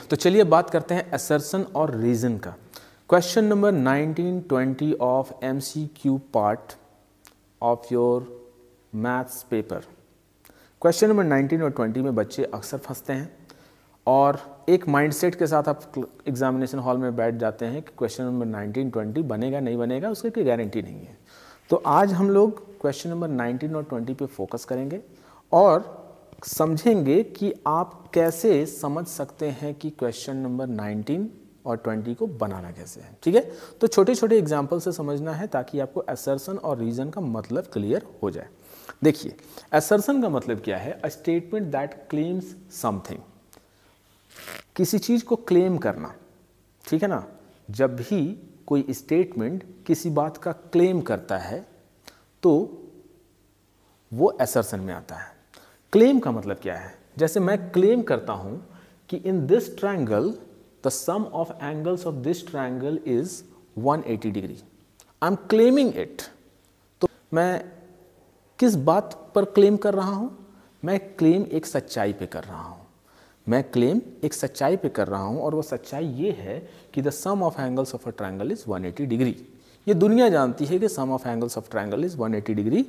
तो चलिए बात करते हैं असर्शन और रीजन का। Question number 19-20 of MCQ part of your maths paper. Question number 19 और 20 में बच्चे अक्सर फंसते हैं और एक माइंडसेट के साथ आप एग्जामिनेशन हॉल में बैठ जाते हैं कि क्वेश्चन नंबर 19-20 बनेगा नहीं बनेगा, उसकी कोई गारंटी नहीं है। तो आज हम लोग क्वेश्चन नंबर 19 और 20 पे फोकस करेंगे और समझेंगे कि आप कैसे समझ सकते हैं कि क्वेश्चन नंबर 19 और 20 को बनाना कैसे है। ठीक है, तो छोटे छोटे एग्जाम्पल से समझना है ताकि आपको असर्शन और रीजन का मतलब क्लियर हो जाए। देखिए, असर्शन का मतलब क्या है? A statement that claims something, किसी चीज को क्लेम करना। ठीक है ना, जब भी कोई स्टेटमेंट किसी बात का क्लेम करता है तो वो असर्शन में आता है। क्लेम का मतलब क्या है? जैसे मैं क्लेम करता हूं कि in this triangle the sum of angles of this triangle is 180 degree. I am claiming it. तो मैं किस बात पर क्लेम कर रहा हूं? मैं क्लेम एक सच्चाई पे कर रहा हूं। मैं क्लेम एक सच्चाई पे कर रहा हूं और वो सच्चाई ये है कि the sum of angles of a triangle is 180 degree. ये दुनिया जानती है कि sum of angles of triangle is 180 degree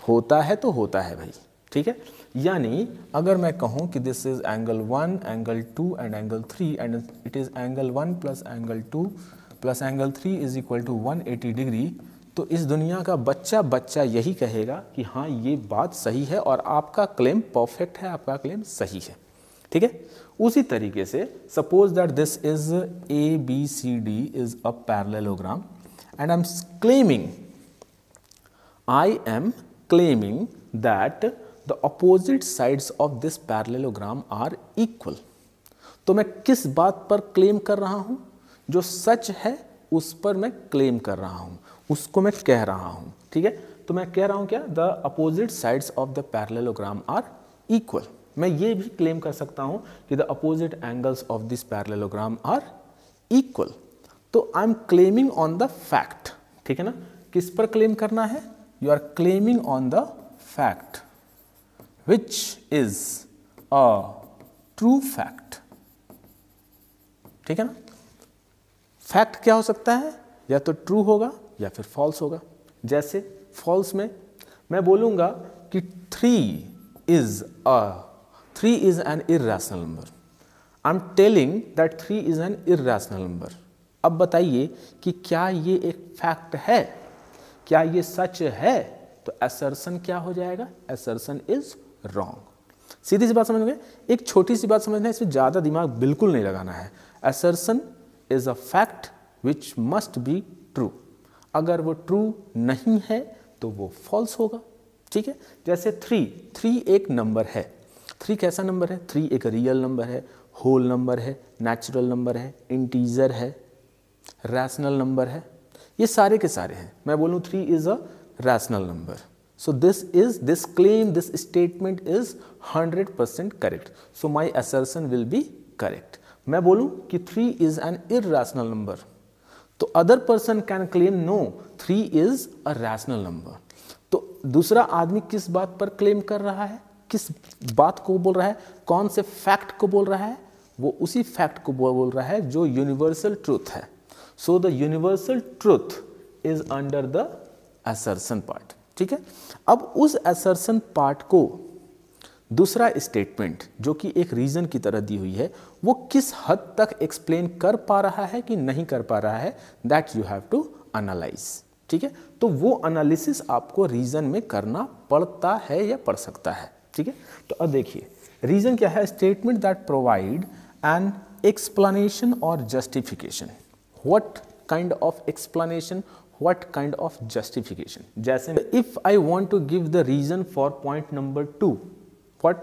होता है तो होता है भाई। ठीक है, यानी अगर मैं कहूं कि this is angle 1, angle 2 and angle 3 and it is angle 1 plus angle 2 plus angle 3 is equal to 180 degree, तो इस दुनिया का बच्चा यही कहेगा कि हाँ ये बात सही है और आपका क्लेम परफेक्ट है, आपका क्लेम सही है। ठीक है, उसी तरीके से suppose that this is ABCD is a parallelogram and I am claiming that the opposite sides of this parallelogram are equal. तो मैं किस बात पर क्लेम कर रहा हूं? जो सच है उस पर मैं क्लेम कर रहा हूं, उसको मैं कह रहा हूं। ठीक है, तो मैं कह रहा हूं क्या? The opposite sides of the parallelogram are equal. मैं ये भी क्लेम कर सकता हूं कि the opposite angles of this parallelogram are equal. तो I am claiming on the fact. ठीक है ना, किस पर क्लेम करना है? You are claiming on the fact which is a true fact। ठीक है ना, फैक्ट क्या हो सकता है? या तो ट्रू होगा या फिर फॉल्स होगा। जैसे फॉल्स में मैं बोलूंगा कि 3 is an irrational number। I am telling that 3 is an irrational number। अब बताइए कि क्या ये एक फैक्ट है, क्या ये सच है? तो असर्शन क्या हो जाएगा? Assertion is wrong. सीधी सी बात समझ गए? एक छोटी सी बात समझना है, इसमें ज्यादा दिमाग बिल्कुल नहीं लगाना है। Assertion is a fact which must be true. अगर वो ट्रू नहीं है तो वो फॉल्स होगा। ठीक है, जैसे 3 एक नंबर है। 3 कैसा नंबर है? 3 एक रियल नंबर है, होल नंबर है, नेचुरल नंबर है, इंटीजर है, रैशनल नंबर है। ये सारे के सारे हैं। मैं बोलूं 3 is a rational number, so this claim, this statement is 100% correct, so my assertion will be correct। मैं बोलूं कि 3 is an irrational number, तो other person can claim no, 3 is a rational number। तो दूसरा आदमी किस बात पर क्लेम कर रहा है? किस बात को बोल रहा है? कौन से फैक्ट को बोल रहा है? वो उसी फैक्ट को बोल रहा है जो यूनिवर्सल ट्रूथ है। So the universal truth is under the assertion part. ठीक है, अब उस असर्शन पार्ट को दूसरा स्टेटमेंट जो कि एक रीजन की तरह दी हुई है, वो किस हद तक एक्सप्लेन कर पा रहा है कि नहीं कर पा रहा है, that you have to analyse. ठीक है, तो वो एनालिसिस आपको रीजन में करना पड़ता है या पड़ सकता है। ठीक है, तो अब देखिए रीजन क्या है? Statement that provide an explanation और justification. What kind of explanation, what kind of justification? जैसे if I want to give the reason for point number 2, what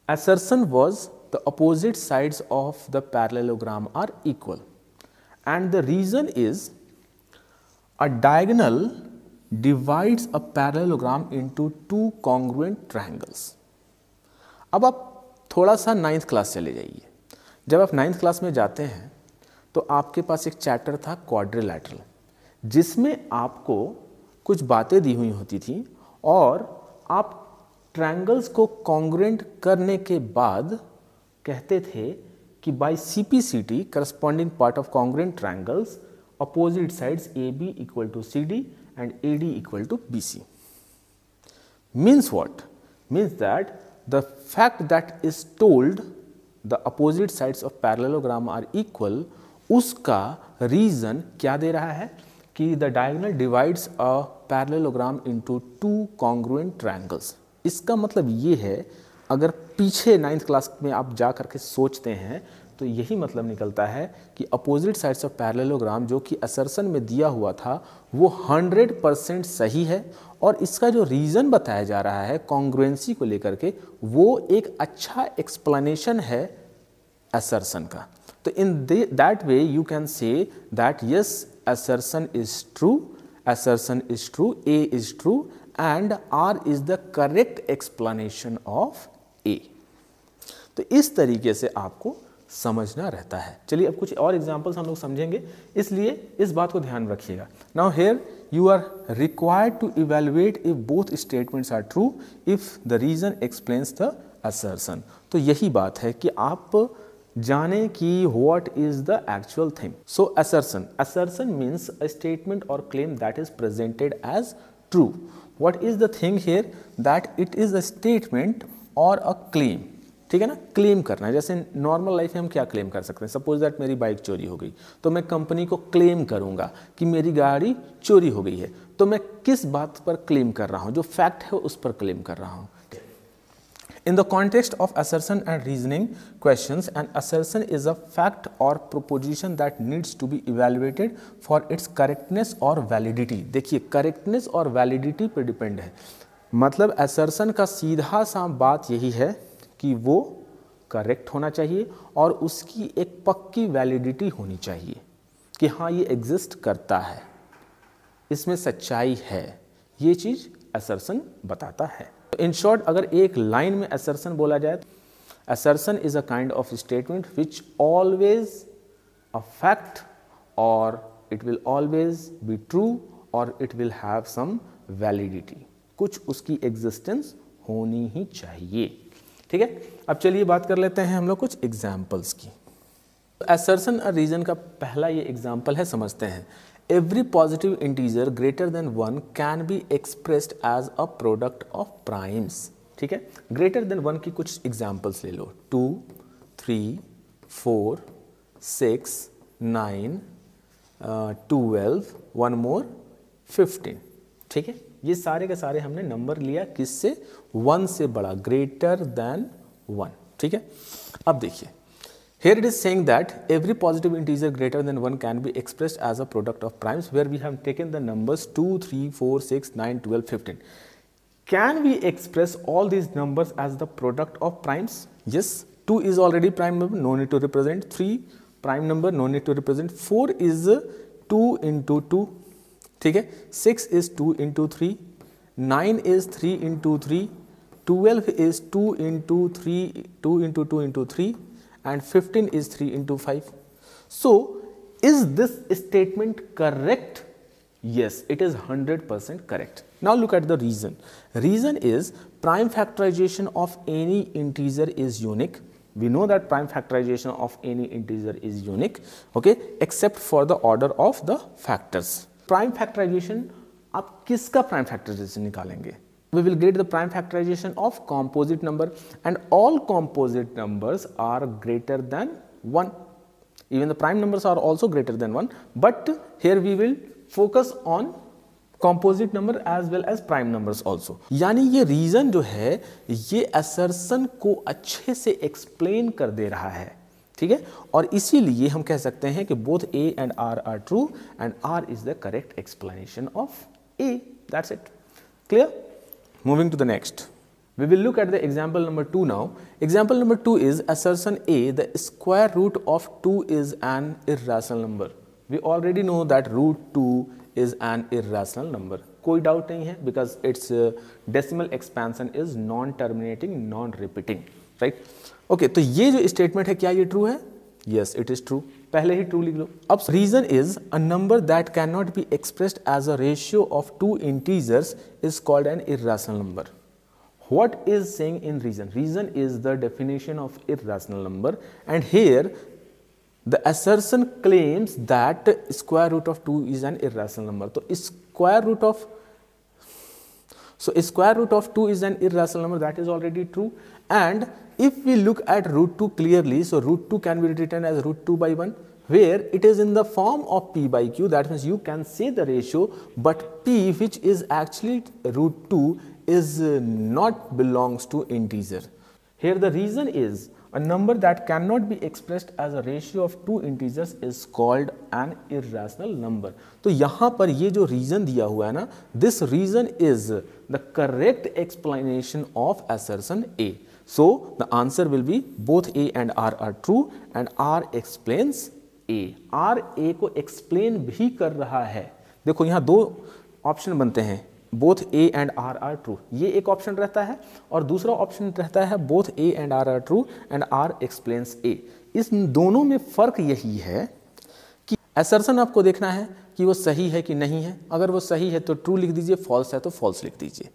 assertion was the opposite sides of the parallelogram are equal and the reason is a diagonal divides a parallelogram into 2 congruent triangles। अब आप थोड़ा सा 9th class चले जाइए। जब आप 9th class में जाते हैं तो आपके पास एक चैप्टर था क्वाड्रिलैटरल, जिसमें आपको कुछ बातें दी हुई होती थी और आप ट्रायंगल्स को कॉन्ग्रुएंट करने के बाद कहते थे कि by CPCT corresponding part of congruent triangles opposite sides AB equal to CD and AD equal to BC. Means what? Means that the fact that is told the opposite sides of parallelogram are equal, उसका reason क्या दे रहा है कि the diagonal divides a parallelogram into two congruent triangles. इसका मतलब ये है, अगर पीछे 9th क्लास में आप जा करके सोचते हैं तो यही मतलब निकलता है कि अपोजिट साइड्स ऑफ पैरेललोग्राम जो कि असर्शन में दिया हुआ था वो 100% सही है, और इसका जो रीज़न बताया जा रहा है कॉन्ग्रुएंसी को लेकर के, वो एक अच्छा एक्सप्लेनेशन है असर्शन का. तो in that way you can say that yes assertion is true, assertion is true, A is true and R is the correct explanation of A. तो इस तरीके से आपको समझना रहता है. चलिए अब कुछ और एग्जांपल्स हम लोग समझेंगे, इसलिए इस बात को ध्यान रखिएगा. Now here you are required to evaluate if both statements are true if the reason explains the assertion. तो यही बात है कि आप जाने कि what is the actual thing. So assertion means a statement or claim that is presented as true. What is the thing here? That it is a statement or a claim. ठीक है ना, क्लेम करना है. जैसे normal life में हम क्या claim कर सकते हैं, सपोज दैट मेरी बाइक चोरी हो गई तो मैं कंपनी को क्लेम करूंगा कि मेरी गाड़ी चोरी हो गई है. तो मैं किस बात पर क्लेम कर रहा हूं, जो फैक्ट है उस पर क्लेम कर रहा हूं. In the context of assertion and reasoning questions, an assertion is a fact or proposition that needs to be evaluated for its correctness or validity. देखिए correctness और validity पर डिपेंड है. मतलब assertion का सीधा सा बात यही है कि वो करेक्ट होना चाहिए और उसकी एक पक्की वैलिडिटी होनी चाहिए कि हाँ ये एग्जिस्ट करता है, इसमें सच्चाई है. ये चीज़ assertion बताता है. इन शॉर्ट अगर एक लाइन में assertion बोला जाए तो assertion is a kind of statement which always a fact or it will always be true or it will have some validity. कुछ उसकी existence होनी ही चाहिए. ठीक है, अब चलिए बात कर लेते हैं हम लोग कुछ एग्जाम्पल्स की. assertion और reason का पहला ये एग्जाम्पल है, समझते हैं. Every positive integer greater than 1 can be expressed as a product of primes. ठीक है, greater than 1 की कुछ एग्जाम्पल्स ले लो. 2, 3, 4, 6, 9, 12, one more 15. ठीक है, ये सारे के सारे हमने नंबर लिया किससे, 1 से बड़ा, ग्रेटर देन 1. ठीक है, अब देखिए here it is saying that every positive integer greater than 1 can be expressed as a product of primes, where we have taken the numbers 2, 3, 4, 6, 9, 12, 15. Can we express all these numbers as the product of primes? Yes, 2 is already prime number, no need to represent. 3 prime number, no need to represent. 4 is 2 into 2. ठीक है, 6 is 2 into 3. 9 is 3 into 3. 12 is 2 into 3, 2 into 2 into 3. And 15 is 3 into 5. So, is this statement correct? Yes, it is 100% correct. Now look at the reason. Reason is prime factorization of any integer is unique. We know that prime factorization of any integer is unique, okay, except for the order of the factors. Prime factorization, आप किसका prime factorization निकालेंगे? We will get the prime factorization of composite number, and all composite numbers are greater than 1. Even the prime numbers are also greater than 1, but here we will focus on composite number as well as prime numbers also. यानी ये reason जो है ये assertion को अच्छे से explain कर दे रहा है. ठीक है, और इसीलिए हम कह सकते हैं कि both A and R are true and R is the correct explanation of A. That's it. Clear? Moving to the next, we will look at the example number 2 now. Example number 2 is assertion A, the square root of 2 is an irrational number. We already know that root 2 is an irrational number. कोई doubt नहीं है because its decimal expansion is non-terminating, non-repeating, right? Okay, तो ये जो statement है क्या ये true है? Yes, it is true. पहले ही true लिख लो. अब reason is a number that cannot be expressed as a ratio of two integers is called an irrational number. what is saying in reason? Reason is the definition of irrational number, and here the assertion claims that square root of 2 is an irrational number. So square root of 2 is an irrational number, that is already true. And if we look at root 2 clearly, so root 2 can be written as root 2 by 1, where it is in the form of p by q. That means you can say the ratio, but p, which is actually root 2, is not belongs to integer. Here the reason is a number that cannot be expressed as a ratio of two integers is called an irrational number. तो यहाँ पर ये जो reason दिया हुआ है ना, this reason is the correct explanation of assertion A. So the answer will be both A and R are true, and R explains A. R A को explain भी कर रहा है. देखो यहाँ दो ऑप्शन बनते हैं, both A and R are true. ये एक ऑप्शन रहता है और दूसरा ऑप्शन रहता है both A and R are true and R explains A. इस दोनों में फर्क यही है कि assertion आपको देखना है कि वो सही है कि नहीं है. अगर वो सही है तो true लिख दीजिए, false है तो false लिख दीजिए.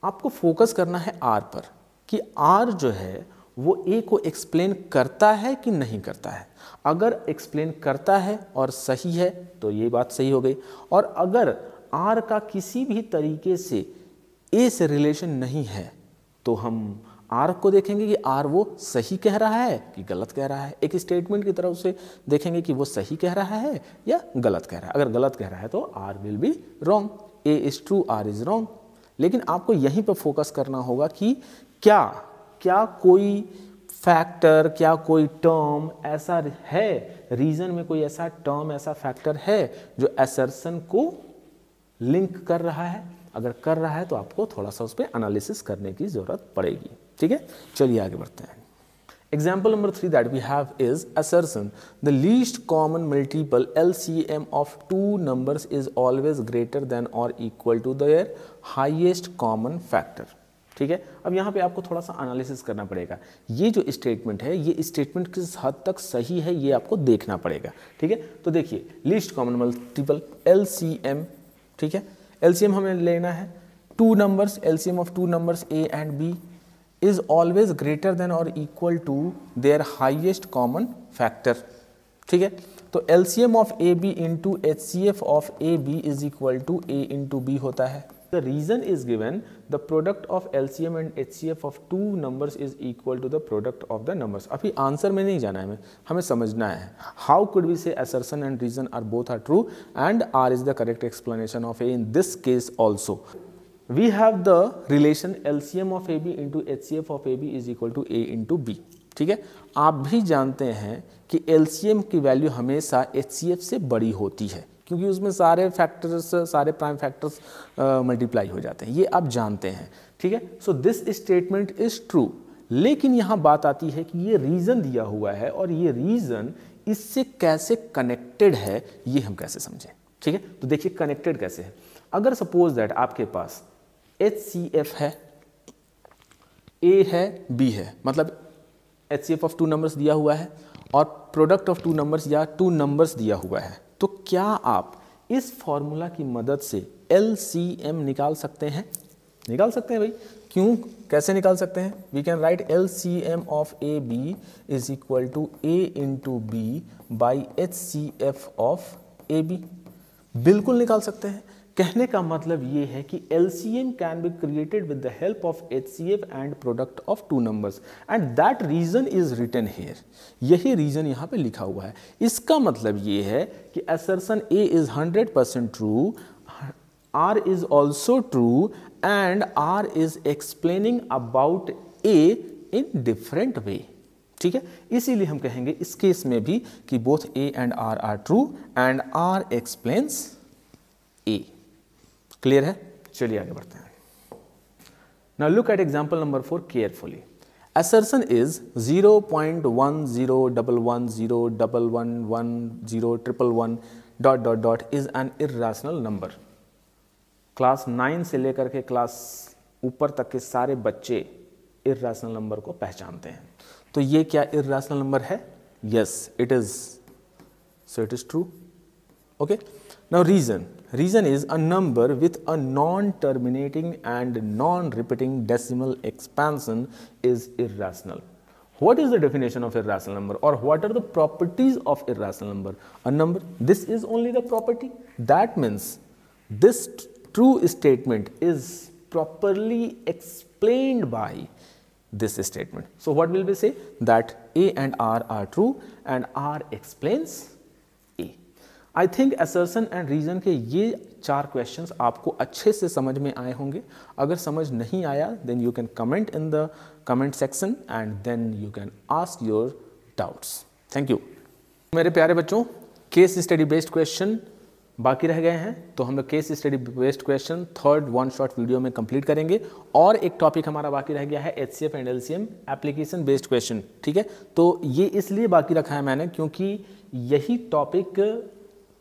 आपको फोकस करना है R पर कि R जो है वो A को एक्सप्लेन करता है कि नहीं करता है. अगर एक्सप्लेन करता है और सही है तो ये बात सही हो गई, और अगर R का किसी भी तरीके से A से रिलेशन नहीं है तो हम R को देखेंगे कि R वो सही कह रहा है कि गलत कह रहा है. एक स्टेटमेंट की तरफ से देखेंगे कि वो सही कह रहा है या गलत कह रहा है. अगर गलत कह रहा है तो R will be wrong. A is true, R is wrong. लेकिन आपको यहीं पर फोकस करना होगा कि क्या कोई फैक्टर, क्या कोई टर्म ऐसा है, रीजन में कोई ऐसा टर्म, ऐसा फैक्टर है जो असर्शन को लिंक कर रहा है. अगर कर रहा है तो आपको थोड़ा सा उस पर एनालिसिस करने की जरूरत पड़ेगी. ठीक है, चलिए आगे बढ़ते हैं. Example number 3 that we have is assertion the least common multiple LCM of two numbers is always greater than or equal to their highest common factor. ठीक है, अब यहाँ पे आपको थोड़ा सा एनालिसिस करना पड़ेगा. ये जो स्टेटमेंट है, ये स्टेटमेंट किस हद तक सही है ये आपको देखना पड़ेगा. ठीक है, तो देखिए लीस्ट कॉमन मल्टीपल LCM. ठीक है, LCM हमें लेना है two numbers, LCM of two numbers A and B is always greater than or equal to their highest common factor. ठीक है, तो LCM of AB into HCF of AB is equal to A into B होता है. The reason is given the product of LCM and HCF of two numbers is equal to the product of the numbers. अभी answer में नहीं जाना है, हमें समझना है. How could we say assertion and reason are both are true and R is the correct explanation of A in this case also. We have the relation LCM of AB into HCF of AB is equal to A into B. ठीक है, आप भी जानते हैं कि LCM की value हमेशा HCF से बड़ी होती है क्योंकि उसमें सारे फैक्टर्स, सारे प्राइम फैक्टर्स मल्टीप्लाई हो जाते हैं. ये आप जानते हैं. ठीक है, so this statement is true. लेकिन यहाँ बात आती है कि ये रीज़न दिया हुआ है और ये रीज़न इससे कैसे कनेक्टेड है ये हम कैसे समझें. ठीक है, तो देखिए कनेक्टेड कैसे है. अगर सपोज दैट आपके पास HCF है, A है, B है, मतलब HCF ऑफ टू नंबर्स दिया हुआ है और प्रोडक्ट ऑफ टू नंबर्स या टू नंबर्स दिया हुआ है, तो क्या आप इस फॉर्मूला की मदद से LCM निकाल सकते हैं? निकाल सकते हैं भाई. क्यों, कैसे निकाल सकते हैं? We can write LCM of AB is equal to A into B by HCF of AB. बिल्कुल निकाल सकते हैं. कहने का मतलब ये है कि LCM can be created with the help of HCF and product of two numbers and that reason is written here. यही रीजन यहाँ पे लिखा हुआ है. इसका मतलब ये है कि assertion A is 100% true, R is also true and R is explaining about A in different way. ठीक है, इसीलिए हम कहेंगे इस केस में भी कि both A and R are true and R explains A. Clear है? चलिए आगे बढ़ते हैं. Now look at example number 4 carefully. Assertion is 0.101101111011 is an irrational number. Class 9 से लेकर के क्लास ऊपर तक के सारे बच्चे irrational नंबर को पहचानते हैं. तो ये क्या irrational नंबर है? Yes, it is. So it is true. Okay. Now reason. reason is a number with a non-terminating and non-repeating decimal expansion is irrational. What is the definition of irrational number, or what are the properties of irrational number? A number, this is only the property. That means this true statement is properly explained by this statement. So what will we say? That A and R are true and R explains A. I think assertion and reason के ये 4 questions आपको अच्छे से समझ में आए होंगे. अगर समझ नहीं आया then you can comment in the comment section and then you can ask your doubts. Thank you. मेरे प्यारे बच्चों, केस स्टडी बेस्ड क्वेश्चन बाकी रह गए हैं, तो हम लोग case study based question third one shot video में कंप्लीट करेंगे. और एक टॉपिक हमारा बाकी रह गया है HCF and LCM application based question. ठीक है, तो ये इसलिए बाकी रखा है मैंने क्योंकि यही टॉपिक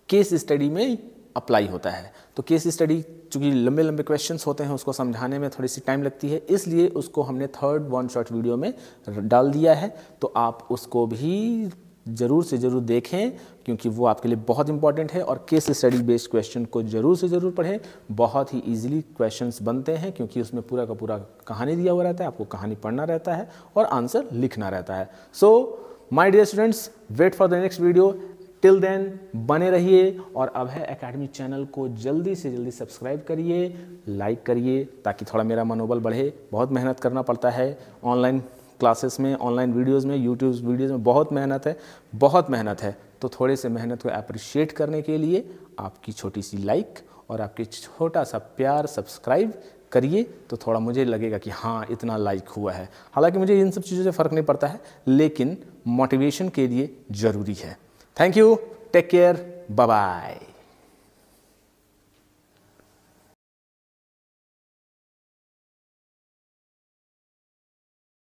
केस स्टडी में अप्लाई होता है. तो केस स्टडी चूँकि लंबे लंबे क्वेश्चंस होते हैं, उसको समझाने में थोड़ी सी टाइम लगती है, इसलिए उसको हमने थर्ड वन शॉट वीडियो में डाल दिया है. तो आप उसको भी ज़रूर से ज़रूर देखें क्योंकि वो आपके लिए बहुत इंपॉर्टेंट है. और केस स्टडी बेस्ड क्वेश्चन को ज़रूर से ज़रूर पढ़ें. बहुत ही इजीली क्वेश्चंस बनते हैं क्योंकि उसमें पूरा का पूरा कहानी दिया हुआ रहता है. आपको कहानी पढ़ना रहता है और आंसर लिखना रहता है. So my dear students, wait for the next video. Till then बने रहिए और अभय एकेडमी चैनल को जल्दी से जल्दी सब्सक्राइब करिए, लाइक करिए ताकि थोड़ा मेरा मनोबल बढ़े. बहुत मेहनत करना पड़ता है ऑनलाइन क्लासेस में, ऑनलाइन वीडियोस में, यूट्यूब वीडियोस में बहुत मेहनत है. तो थोड़े से मेहनत को अप्रिशिएट करने के लिए आपकी छोटी सी लाइक और आपकी छोटा सा प्यार सब्सक्राइब करिए तो थोड़ा मुझे लगेगा कि हाँ इतना लाइक हुआ है. हालांकि मुझे इन सब चीज़ों से फ़र्क नहीं पड़ता है, लेकिन मोटिवेशन के लिए ज़रूरी है. Thank you, take care, bye bye.